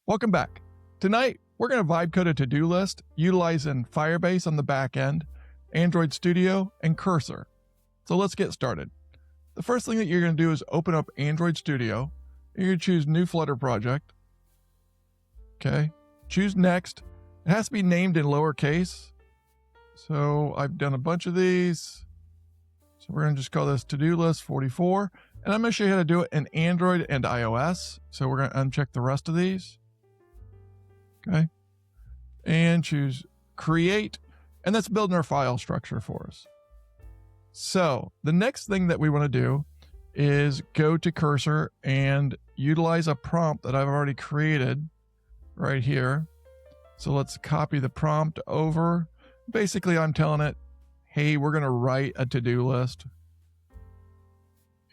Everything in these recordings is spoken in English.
Welcome back. Tonight, we're going to vibe code a to-do list utilizing Firebase on the back end, Android Studio, and Cursor. So let's get started. The first thing that you're going to do is open up Android Studio. You're going to choose New Flutter Project. Okay. Choose Next. It has to be named in lowercase. So I've done a bunch of these. So we're going to just call this to-do list 44. And I'm going to show you how to do it in Android and iOS. So we're going to uncheck the rest of these. Okay. And choose Create. And that's building our file structure for us. So the next thing that we want to do is go to Cursor and utilize a prompt that I've already created right here. So let's copy the prompt over. Basically, I'm telling it, hey, we're going to write a to-do list.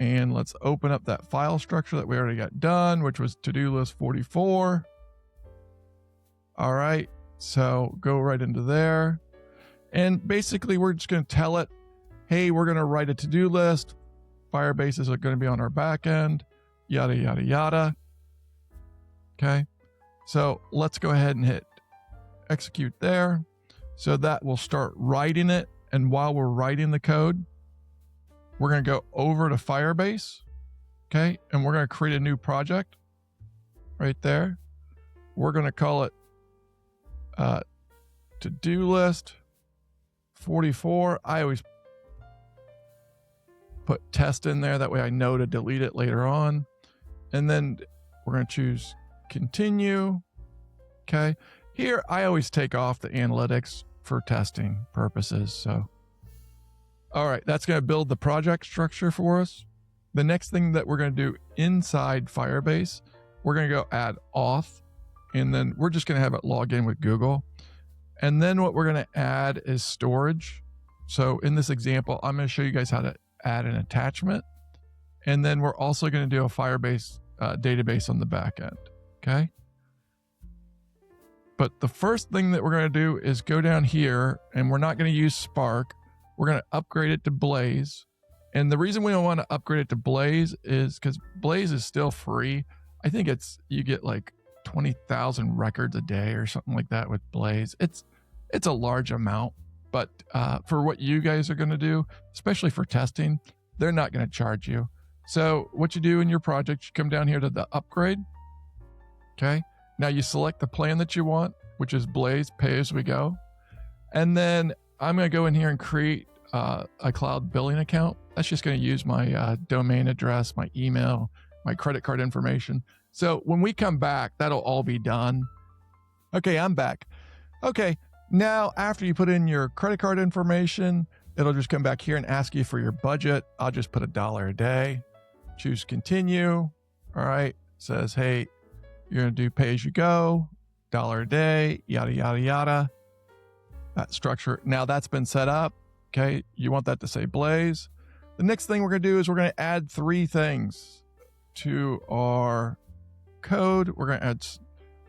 And let's open up that file structure that we already got done, which was to-do list 44. All right, so go right into there. And basically, we're just going to tell it, hey, we're going to write a to-do list. Firebase is going to be on our back end, yada, yada, yada. Okay, so let's go ahead and hit execute there. So that will start writing it. And while we're writing the code, we're going to go over to Firebase. Okay, and we're going to create a new project right there. We're going to call it to-do list 44. I always put test in there. That way I know to delete it later on. And then we're going to choose continue. Okay. Here, I always take off the analytics for testing purposes. So, all right, that's going to build the project structure for us. The next thing that we're going to do inside Firebase, we're going to go add auth, and then we're just going to have it log in with Google. And then what we're going to add is storage. So in this example, I'm going to show you guys how to add an attachment. And then we're also going to do a Firebase database on the back end. Okay. But the first thing that we're going to do is go down here, and we're not going to use Spark. We're going to upgrade it to Blaze. And the reason we don't want to upgrade it to Blaze is because Blaze is still free. I think you get like 20,000 records a day or something like that with Blaze. It's a large amount, but for what you guys are going to do, especially for testing, they're not going to charge you. So what you do in your project, you come down here to the upgrade. Okay. Now you select the plan that you want, which is Blaze pay as we go. And then I'm going to go in here and create a cloud billing account. That's just going to use my domain address, my email, my credit card information. So when we come back, that'll all be done. Okay, I'm back. Okay, now after you put in your credit card information, it'll just come back here and ask you for your budget. I'll just put $1 a day. Choose continue. All right, says, hey, you're going to do pay as you go, $1 a day, yada, yada, yada. That structure. Now that's been set up. Okay, you want that to say Blaze. The next thing we're going to do is we're going to add 3 things to our code. We're going to add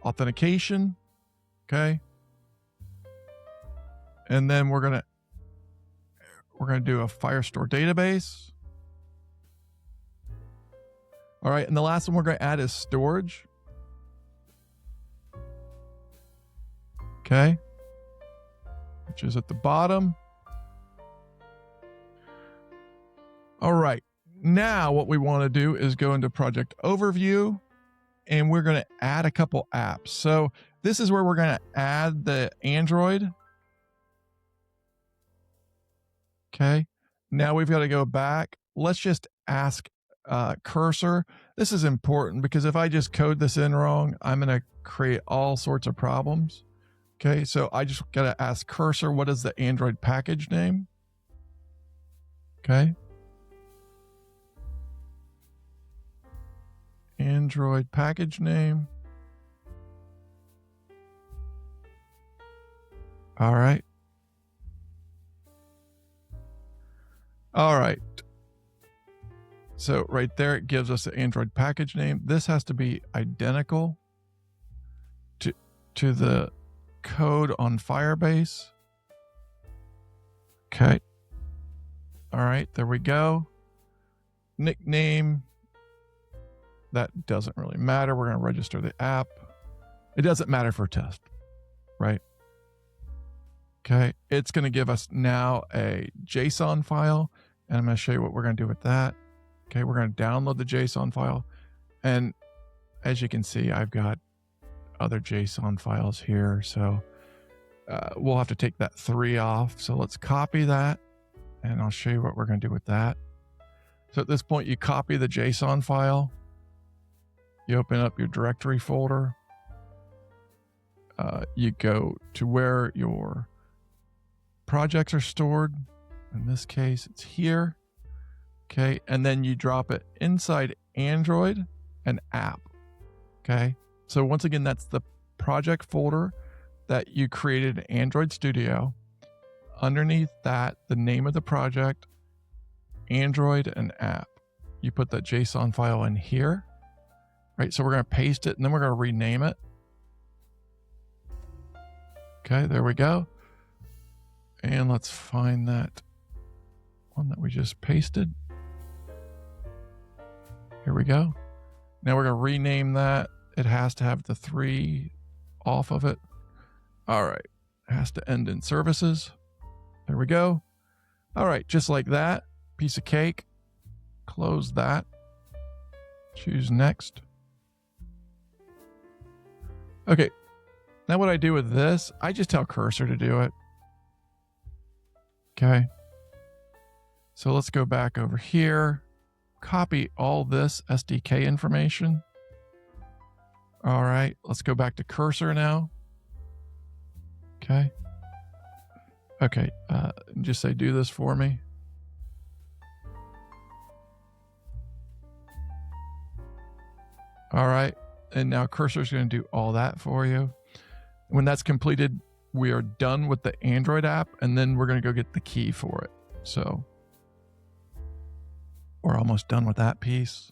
authentication. Okay. And then we're going to do a Firestore Database. All right. And the last one we're going to add is storage. Okay. Which is at the bottom. All right. Now what we want to do is go into project overview, and we're going to add a couple apps. So this is where we're going to add the Android. Okay. Now we've got to go back. Let's just ask Cursor. This is important because if I just code this in wrong, I'm going to create all sorts of problems. Okay. So I just got to ask Cursor, what is the Android package name? Okay. Android package name. All right. All right. So right there, it gives us the Android package name. This has to be identical to the code on Firebase. Okay. All right, there we go. Nickname. That doesn't really matter. We're going to register the app. It doesn't matter for test, right? Okay, it's going to give us now a JSON file, and I'm going to show you what we're going to do with that. Okay, we're going to download the JSON file, and as you can see, I've got other JSON files here, so we'll have to take that 3 off. So let's copy that, and I'll show you what we're going to do with that. So at this point, you copy the JSON file, you open up your directory folder, you go to where your projects are stored. In this case, it's here. Okay, and then you drop it inside Android and app. Okay, so once again, that's the project folder that you created in Android Studio. Underneath that, the name of the project, Android and app. You put that JSON file in here, right? So we're going to paste it, and then we're going to rename it. Okay, there we go. And let's find that one that we just pasted. Here we go. Now we're going to rename that. It has to have the 3 off of it. All right. It has to end in services. There we go. All right. Just like that. Piece of cake. Close that. Choose next. Okay. Now what I do with this, I just tell Cursor to do it. Okay. So let's go back over here. Copy all this SDK information. All right. Let's go back to Cursor now. Okay. Okay. Just say, do this for me. All right. And now Cursor is going to do all that for you. When that's completed, we are done with the Android app, and then we're going to go get the key for it. So we're almost done with that piece.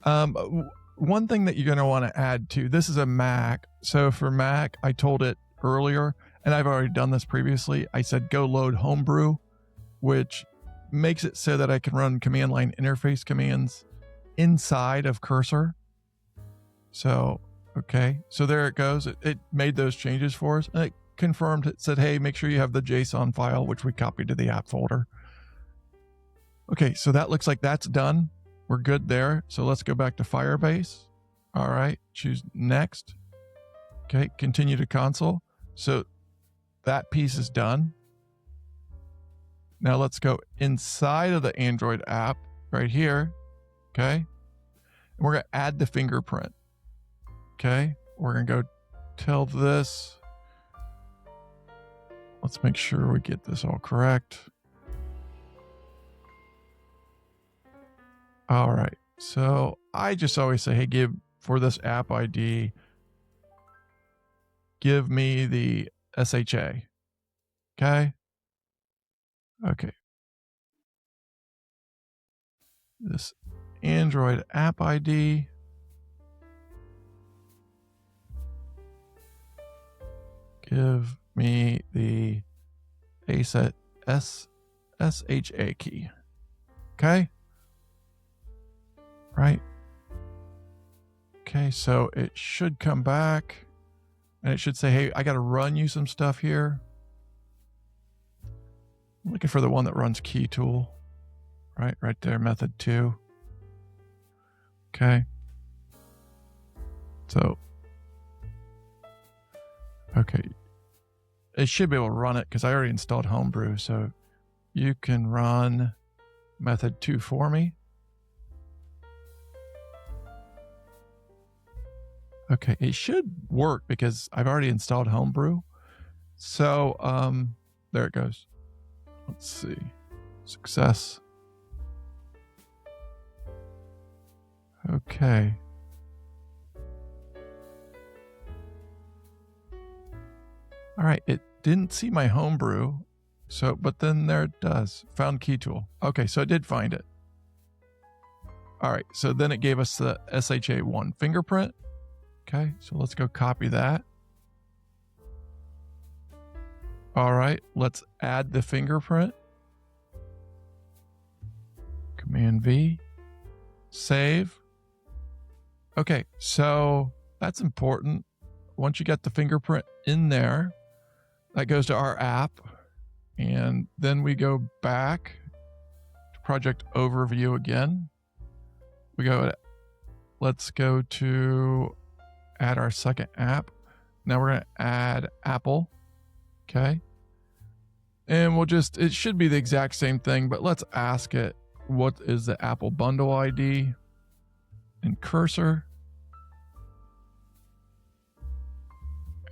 One thing that you're going to want to add to, this is a Mac. So for Mac, I told it earlier, and I've already done this previously. I said, go load Homebrew, which makes it so that I can run command line interface commands inside of Cursor. So, okay. So there it goes. It made those changes for us, and it confirmed, it said, hey, make sure you have the JSON file, which we copied to the app folder. Okay. So that looks like that's done. We're good there. So let's go back to Firebase. All right. Choose next. Okay. Continue to console. So that piece is done. Now let's go inside of the Android app right here. Okay. And we're going to add the fingerprint. Okay. We're going to go tell this. Let's make sure we get this all correct. All right. So I just always say, hey, give for this app ID, give me the SHA. Okay. Okay. This Android app ID. Give me the ASET SHA key. Okay. Right. Okay, so it should come back and it should say, hey, I got to run you some stuff here. I'm looking for the one that runs key tool. Right there, method 2. Okay. So, okay. It should be able to run it because I already installed Homebrew. So you can run method 2 for me. Okay, it should work because I've already installed Homebrew. So there it goes. Let's see. Success. Okay. All right, it didn't see my Homebrew. So, but then there it does. Found key tool. Okay, so it did find it. All right, so then it gave us the SHA1 fingerprint. Okay, so let's go copy that. All right, let's add the fingerprint. Command V, save. Okay, so That's important. Once you get the fingerprint in there, that goes to our app. And then we go back to project overview again. Let's go to add our second app. Now we're going to add Apple. Okay. And it should be the exact same thing, but let's ask it, what is the Apple bundle ID? And cursor.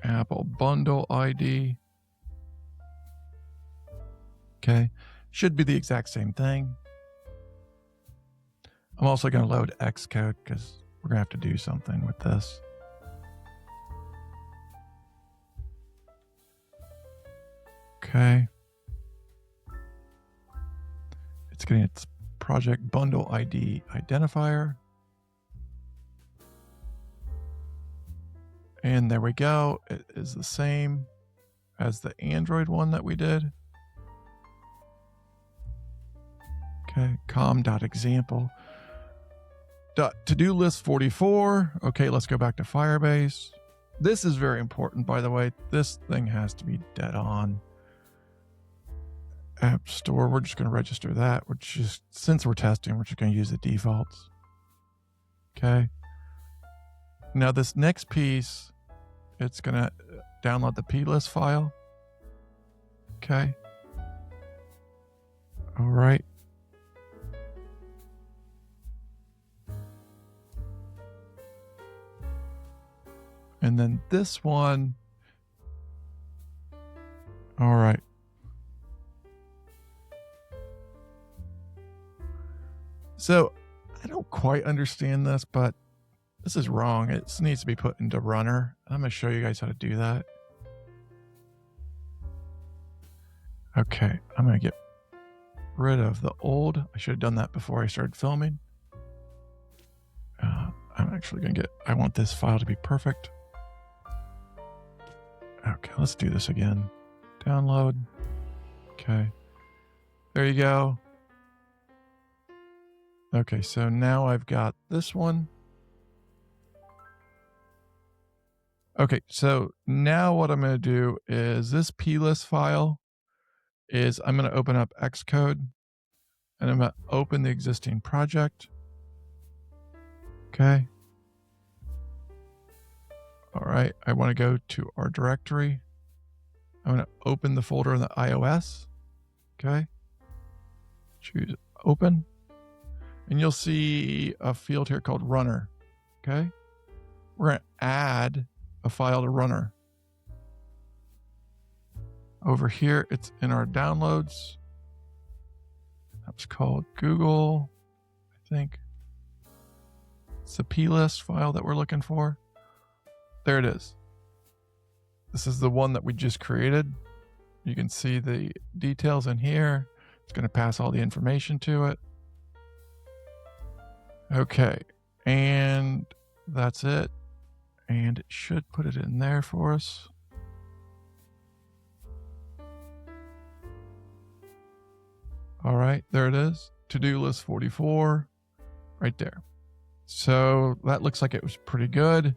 Apple bundle ID. Okay. Should be the exact same thing. I'm also going to load Xcode because we're going to have to do something with this. Okay. It's getting its project bundle ID identifier. And there we go. It is the same as the Android one that we did. Okay, com.example. To-do list 44. Okay, let's go back to Firebase. This is very important, by the way. This thing has to be dead on. App Store, we're just going to register that. Since we're testing, we're just going to use the defaults. Okay. Now this next piece, it's going to download the plist file. Okay. All right. And then this one. All right. So I don't quite understand this, but this is wrong. It needs to be put into runner. I'm going to show you guys how to do that. Okay, I'm going to get rid of the old. I should have done that before I started filming. I'm actually going to I want this file to be perfect. Okay, let's do this again. Download. Okay. There you go. Okay, so now I've got this one. Okay, so now what I'm going to do is this plist file is I'm going to open up Xcode and I'm going to open the existing project. Okay. All right, I want to go to our directory. I'm going to open the folder in the iOS. Okay. Choose open. And you'll see a field here called runner. Okay. We're going to add a file to runner. Over here, it's in our downloads. That's called Google, I think. It's the plist file that we're looking for. There it is. This is the one that we just created. You can see the details in here. It's going to pass all the information to it. Okay, and that's it. And it should put it in there for us. All right, there it is. To-do list 44, right there. So that looks like it was pretty good.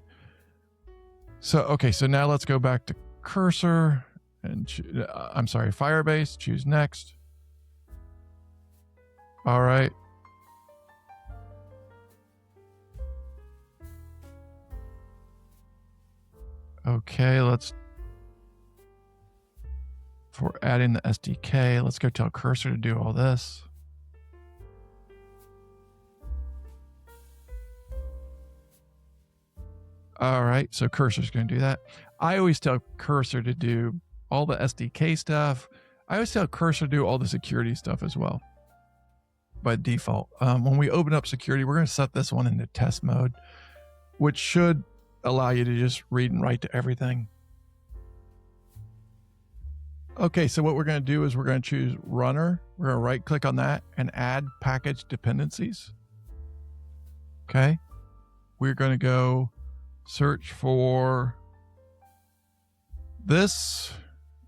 So, okay, so now let's go back to cursor and Firebase, choose next. All right. Okay, for adding the SDK, let's go tell cursor to do all this. All right, so cursor's going to do that. I always tell cursor to do all the SDK stuff. I always tell cursor to do all the security stuff as well by default. When we open up security, we're going to set this one into test mode, which should allow you to just read and write to everything. Okay, so what we're going to do is we're going to choose runner. We're going to right click on that and add package dependencies. Okay, we're going to go search for this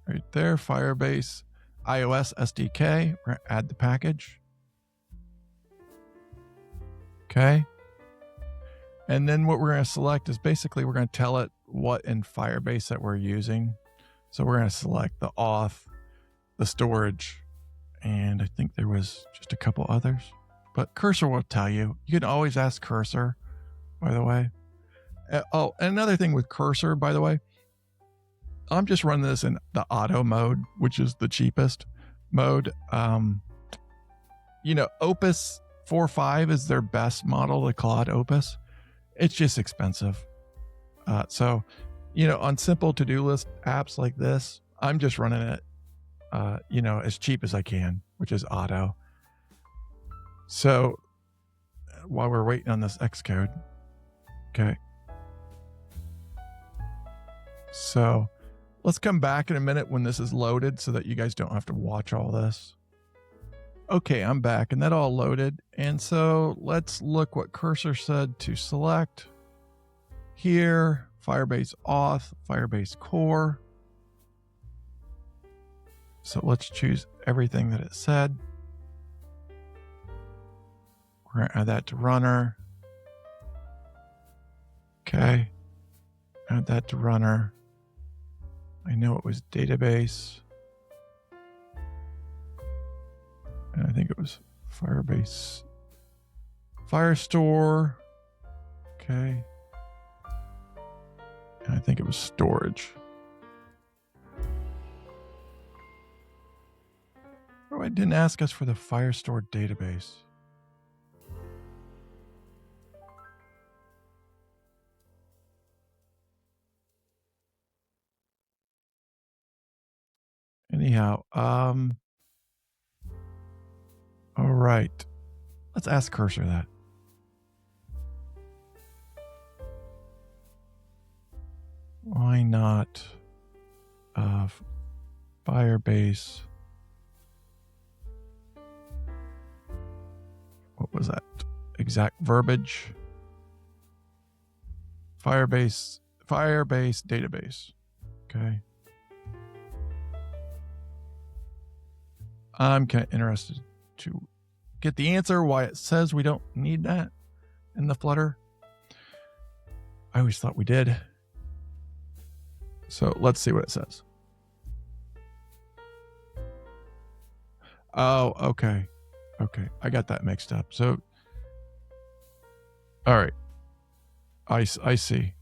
right there, Firebase iOS SDK. We're going to add the package. Okay. And then what we're going to select is basically we're going to tell it what in Firebase that we're using. So we're going to select the auth, the storage, and I think there was just a couple others. But Cursor will tell you. You can always ask Cursor, by the way. Oh, and another thing with Cursor, by the way, I'm just running this in the auto mode, which is the cheapest mode. Opus 4.5 is their best model, the Claude Opus. It's just expensive. So, on simple to-do list apps like this, I'm just running it, as cheap as I can, which is auto. So while we're waiting on this Xcode, okay. So let's come back in a minute when this is loaded so that you guys don't have to watch all this. Okay, I'm back and that all loaded. And so let's look what Cursor said to select here. Firebase Auth, Firebase Core. So let's choose everything that it said. We're going to add that to runner. Okay. Add that to runner. I know it was database. And I think it was Firebase. Firestore. Okay. And I think it was storage. Oh, it didn't ask us for the Firestore database. Anyhow, all right. Let's ask Cursor that. Why not Firebase? What was that exact verbiage? Firebase database. Okay. I'm kind of interested to get the answer why it says we don't need that in the Flutter. I always thought we did. So let's see what it says. Oh, okay. Okay. I got that mixed up. So, all right. I see.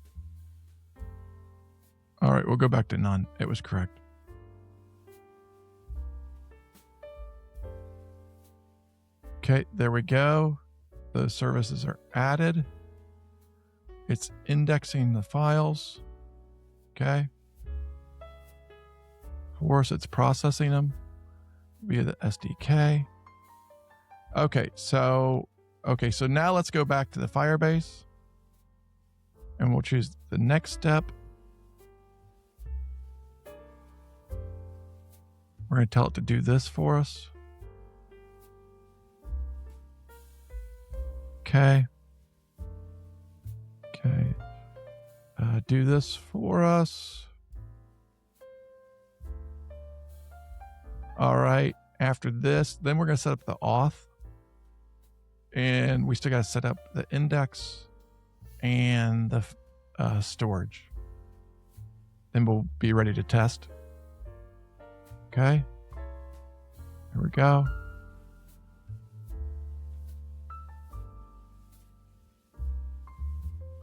All right. We'll go back to none. It was correct. Okay. There we go. Those services are added. It's indexing the files. Okay. Of course, it's processing them via the SDK. Okay, so now let's go back to the Firebase and we'll choose the next step. We're going to tell it to do this for us. Okay. Okay. Do this for us. All right. After this, then we're going to set up the auth. And we still got to set up the index and the storage. Then we'll be ready to test. Okay. Here we go.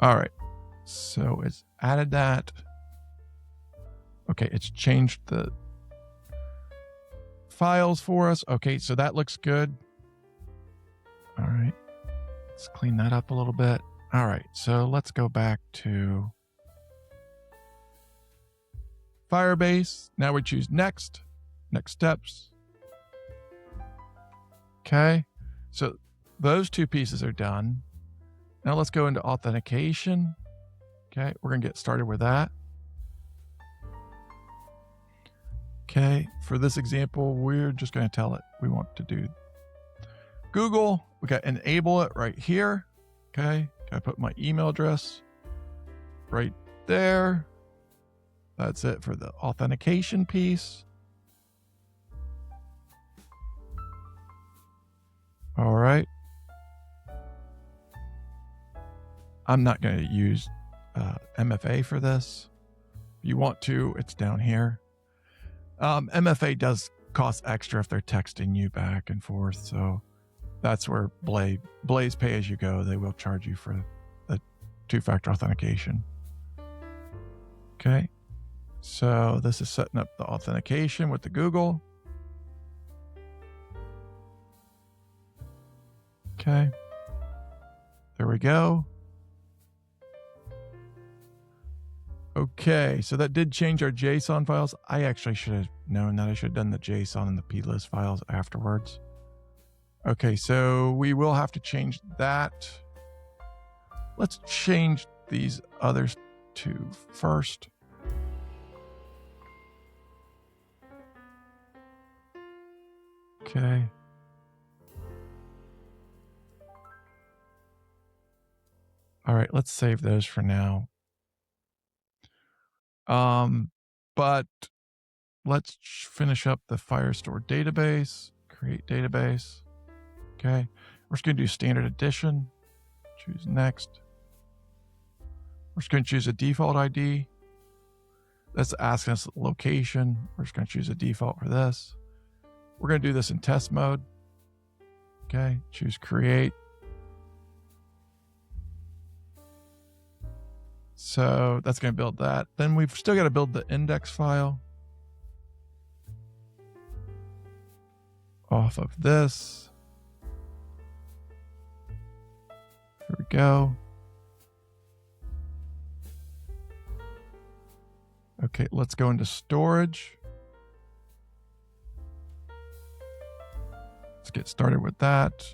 All right. So it's added that. Okay. It's changed the files for us. Okay. So that looks good. All right. Let's clean that up a little bit. All right. So let's go back to Firebase. Now we choose next steps. Okay. So those two pieces are done. Now let's go into authentication. Okay. We're going to get started with that. Okay. For this example, we're just going to tell it we want to do Google. We got to enable it right here. Okay. Got to put my email address right there. That's it for the authentication piece. All right. I'm not going to use MFA for this. If you want to, it's down here. MFA does cost extra if they're texting you back and forth. So that's where Blaze pay as you go. They will charge you for the two-factor authentication. Okay. So this is setting up the authentication with the Google. Okay. There we go. Okay, so that did change our JSON files. I actually should have known that. I should have done the JSON and the plist files afterwards. Okay, so we will have to change that. Let's change these others two first. Okay. All right, let's save those for now. But let's finish up the Firestore database, create database. Okay. We're just going to do standard edition. Choose next. We're just going to choose a default ID. That's asking us location. We're just going to choose a default for this. We're going to do this in test mode. Okay. Choose create. So that's going to build that. Then we've still got to build the index file off of this. Here we go. Okay, let's go into storage. Let's get started with that.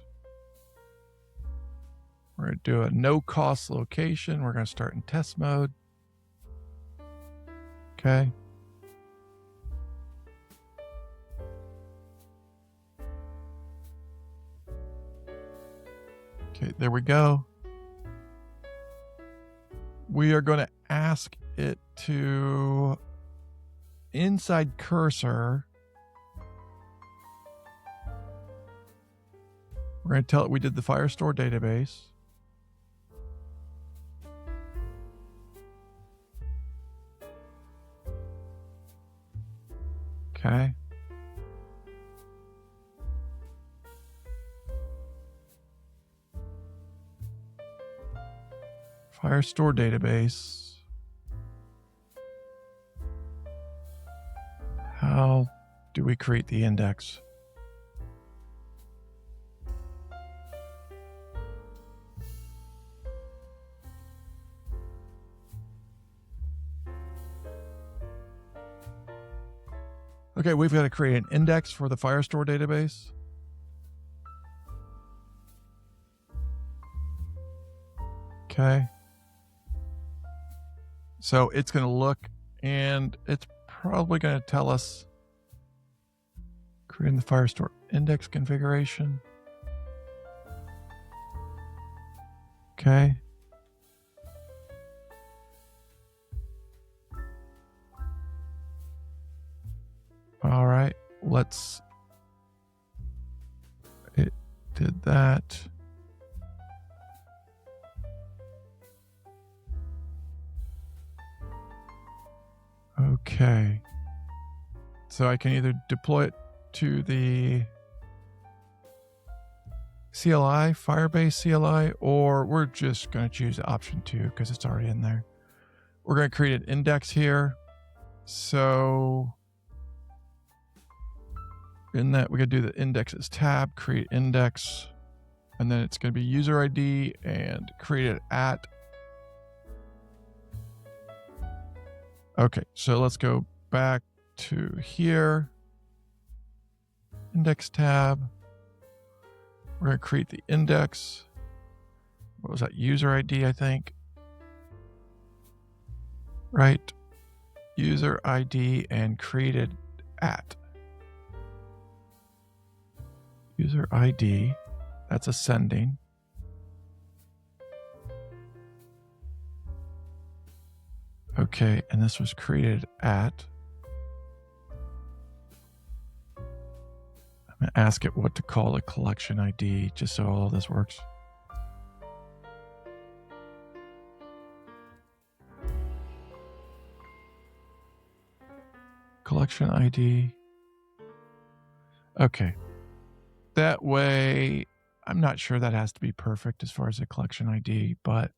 We're going to do a no cost location. We're going to start in test mode. Okay. Okay, there we go. We are going to ask it to inside cursor. We're going to tell it we did the Firestore database. Okay. Firestore database. How do we create the index? Okay, we've got to create an index for the Firestore database. Okay. So it's going to look, and it's probably going to tell us creating the Firestore index configuration. Okay. All right, it did that. Okay. So I can either deploy it to the CLI, Firebase CLI, or we're just going to choose option 2 because it's already in there. We're going to create an index here. So in that, we're going to do the indexes tab, create index, and then it's going to be user ID and create it at. Okay, so let's go back to here. Index tab. We're going to create the index. What was that? User ID, I think. Right. User ID and created at. User ID. That's ascending. Okay, and this was created at. I'm going to ask it what to call a collection ID just so all of this works. collection ID. Okay. That way, I'm not sure that has to be perfect as far as the collection ID, but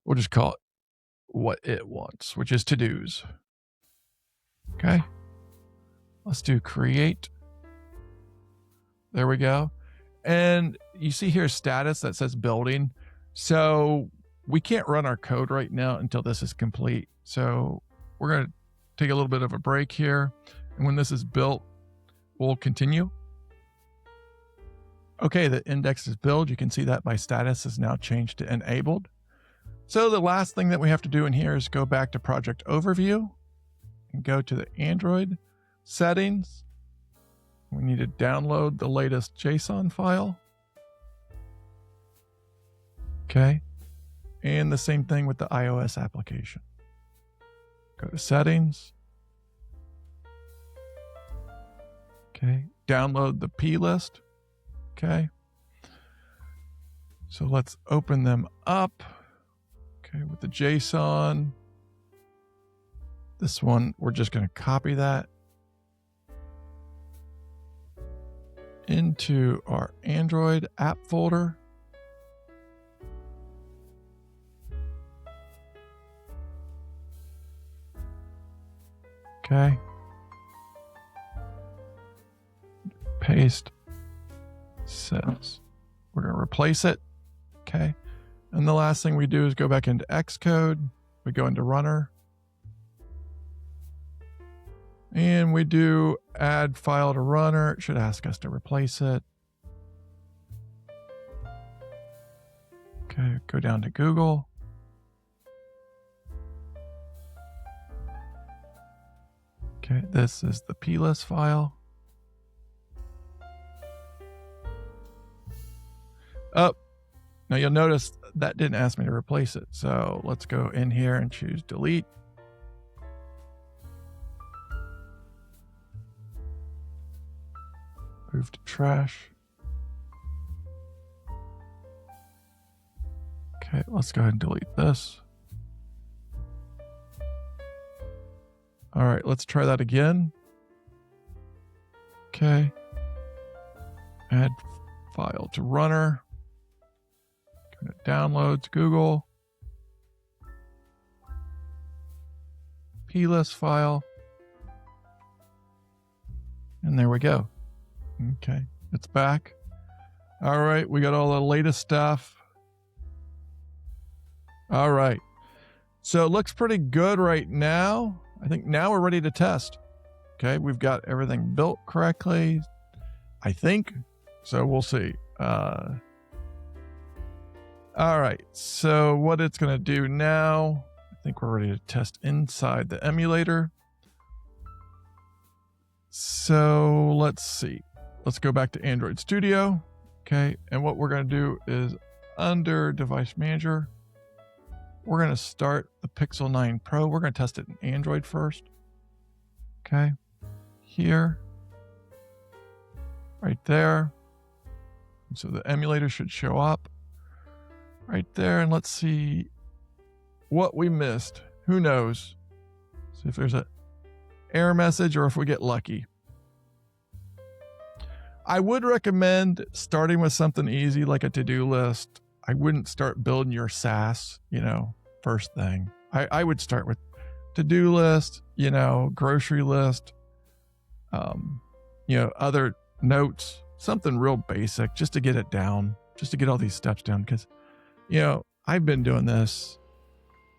we'll just call it what it wants, which is to-dos. Okay. Let's do create. There we go. And you see here status that says building. So we can't run our code right now until this is complete. So we're going to take a little bit of a break here. And when this is built, we'll continue. Okay, the index is built. You can see that my status is now changed to enabled. So the last thing that we have to do in here is go back to project overview and go to the Android settings. We need to download the latest JSON file. Okay. And the same thing with the iOS application. Go to settings. Okay. Download the plist. Okay. So let's open them up. Okay. With the JSON. This one, we're just going to copy that into our Android app folder. Okay. Paste. Says we're going to replace it. Okay. And the last thing we do is go back into Xcode. We go into runner. And we do add file to runner. It should ask us to replace it. Okay, go down to Google. Okay, this is the plist file. Oh, now you'll notice that didn't ask me to replace it. So let's go in here and choose delete. Move to trash. Okay, let's go ahead and delete this. All right, let's try that again. Okay. Add file to runner. Go to downloads, Google. plist file. And there we go. Okay, it's back. All right, we got all the latest stuff. All right. So it looks pretty good right now. I think now we're ready to test. Okay, we've got everything built correctly, I think. So we'll see. All right, so what it's going to do now, I think we're ready to test inside the emulator. So let's see. Let's go back to Android Studio. Okay, and what we're going to do is under Device Manager, we're going to start the Pixel 9 Pro. We're going to test it in Android first. Okay, here, right there. So the emulator should show up right there. And let's see what we missed. Who knows? See if there's an error message or if we get lucky. I would recommend starting with something easy like a to-do list. I wouldn't start building your SaaS, first thing. I would start with to-do list, grocery list, other notes, something real basic just to get it down, just to get all these steps down. Because, I've been doing this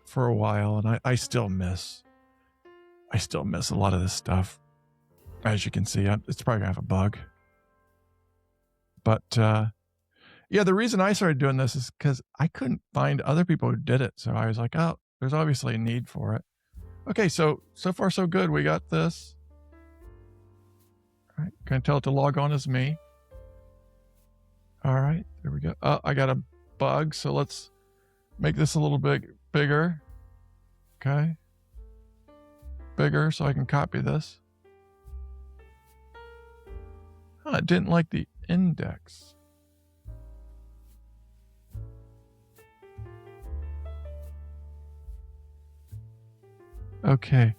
for a while and I still miss a lot of this stuff. As you can see, it's probably gonna have a bug. But the reason I started doing this is because I couldn't find other people who did it. So I was like, oh, there's obviously a need for it. Okay, so far so good. We got this. All right, gonna tell it to log on as me. All right, there we go. Oh, I got a bug, so let's make this a little bit bigger. Okay. Bigger so I can copy this. It didn't like the index. Okay.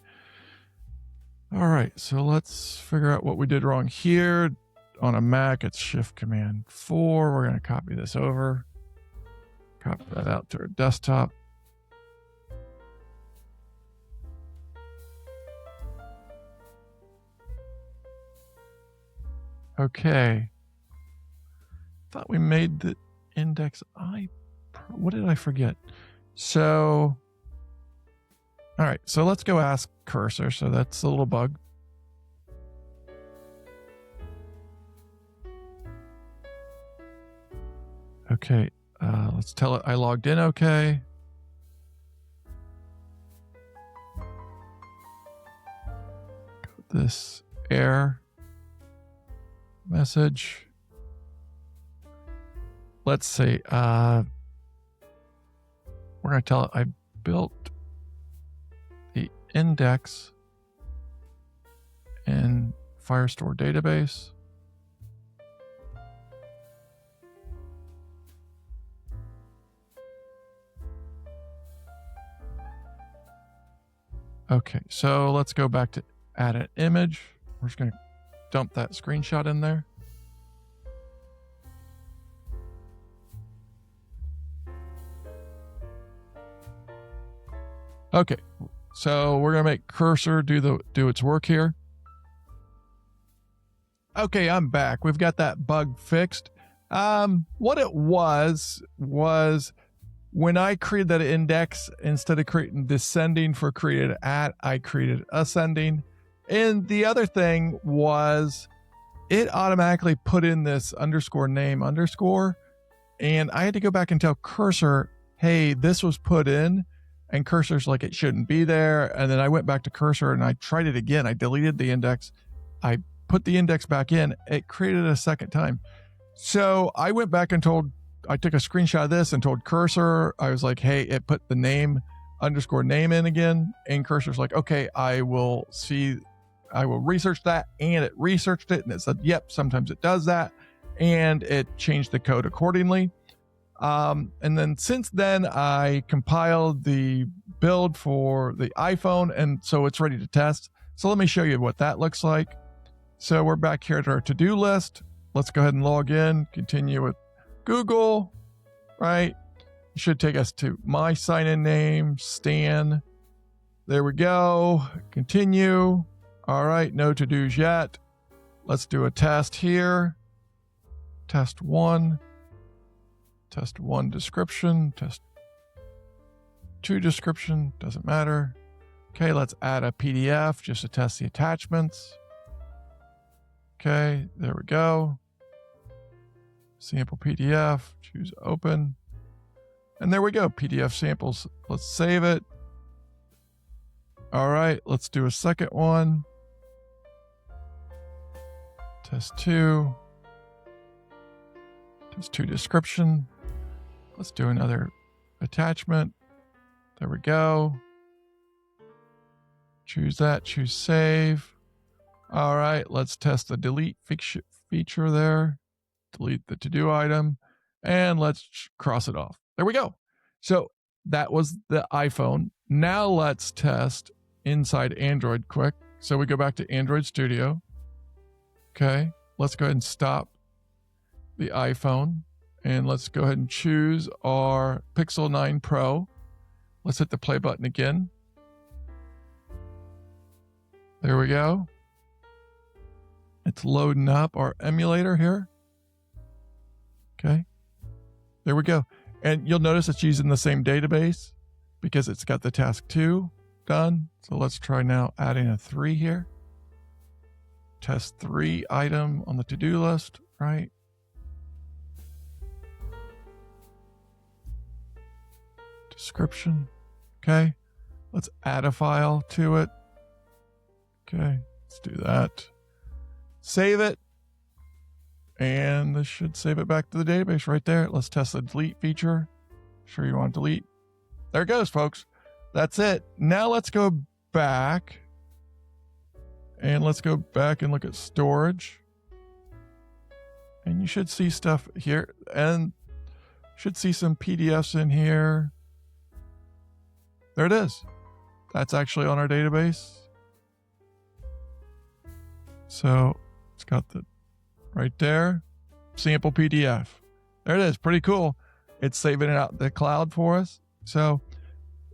All right, so let's figure out what we did wrong here. On a Mac, it's Shift Command 4. We're going to copy this over. Copy that out to our desktop. Okay. Thought we made the index what did I forget? So, all right, so let's go ask cursor. So that's a little bug. Okay, let's tell it I logged in okay. This error message. Let's see. We're going to tell it I built the index in Firestore Database. Okay, so let's go back to add an image. We're just going to dump that screenshot in there. Okay, so we're going to make cursor do its work here. Okay, I'm back. We've got that bug fixed. What it was when I created that index, instead of creating descending for created at, I created ascending. And the other thing was it automatically put in this underscore name underscore. And I had to go back and tell cursor, hey, this was put in. And cursor's like, it shouldn't be there. And then I went back to cursor and I tried it again. I deleted the index. I put the index back in. It created it a second time. So I went back and I took a screenshot of this and told cursor, I was like, hey, it put the name underscore name in again. And cursor's like, okay, I will research that. And it researched it and it said, yep, sometimes it does that. And it changed the code accordingly. And then since then I compiled the build for the iPhone. And so it's ready to test. So let me show you what that looks like. So we're back here at our to-do list. Let's go ahead and log in, continue with Google, right? It should take us to my sign-in name, Stan. There we go. Continue. All right, no to-dos yet. Let's do a test here. Test 1. Test 1 description. Test 2 description. Doesn't matter. Okay, let's add a PDF just to test the attachments. Okay, there we go. Sample PDF, choose open. And there we go, PDF samples. Let's save it. All right, let's do a second one. Test 2. Test 2 description. Let's do another attachment. There we go. Choose that, choose save. All right, let's test the delete feature there. Delete the to-do item, and let's cross it off. There we go. So that was the iPhone. Now let's test inside Android quick. So we go back to Android Studio. Okay, let's go ahead and stop the iPhone, and let's go ahead and choose our Pixel 9 Pro. Let's hit the play button again. There we go. It's loading up our emulator here. Okay, there we go. And you'll notice it's using the same database because it's got the task 2 done. So let's try now adding a 3 here. Test 3 item on the to-do list, right? Description. Okay, let's add a file to it. Okay, let's do that. Save it. And this should save it back to the database right there. Let's test the delete feature. Sure you want to delete. There it goes, folks. That's it. Now let's go back. And let's go back and look at storage. And you should see stuff here. And should see some PDFs in here. There it is. That's actually on our database. So it's got the right there, sample PDF. There it is. Pretty cool. It's saving it out the cloud for us. So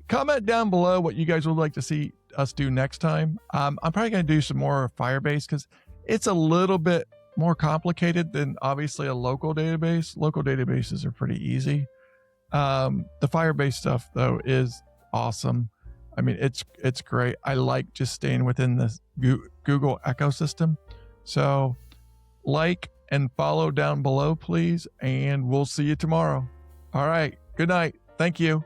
comment down below what you guys would like to see us do next time. I'm probably going to do some more Firebase because it's a little bit more complicated than obviously a local database. Local databases are pretty easy. The Firebase stuff though is awesome. I mean, it's great. I like just staying within the Google ecosystem. So like and follow down below, please. And we'll see you tomorrow. All right. Good night. Thank you.